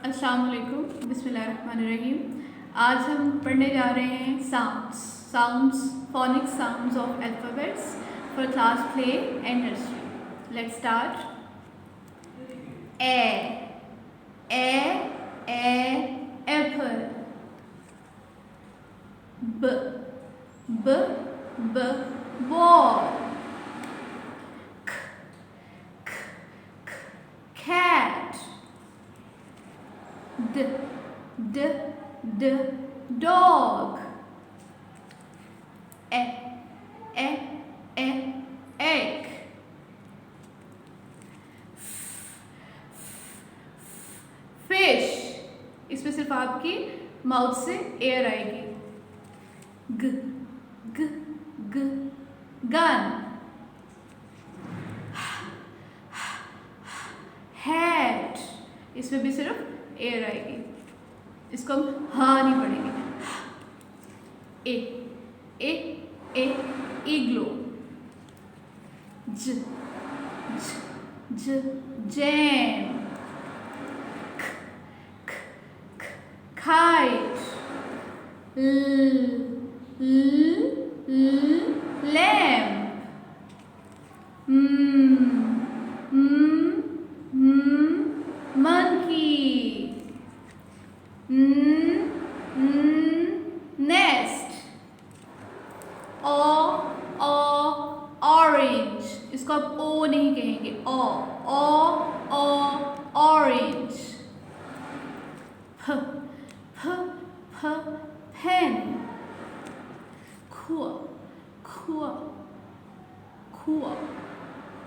अस्सलाम वालेकुम, बिस्मिल्लाहिर्रहमानिर्रहीम। आज हम पढ़ने जा रहे हैं sounds phonic sounds of alphabets for class play and nursery. Let's start. A Apple. ब ball। Cat। D dog। E egg। Fish। इसमें सिर्फ आपकी माउथ से एयर आएगी। ग गन। हैट। इसमें भी सिर्फ एयर आएगी, इसको हम हाँ नहीं पढ़ेंगे। ए इग्लो। ज jam. kite। lamp। monkey। nest। orange। इसको आप ओ नहीं कहेंगे, orange। pen।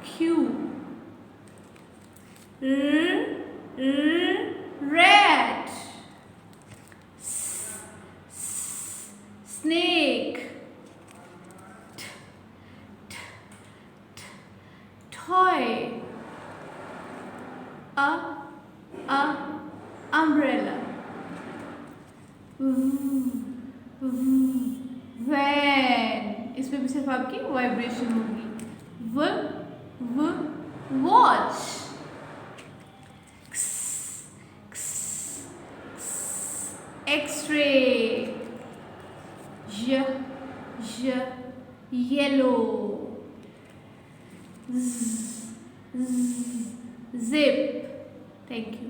Q। rat। snake। toy। umbrella। van। इसमें भी सिर्फ आपकी वाइब्रेशन होगी। Watch. X ray. Yellow. zip। Thank you.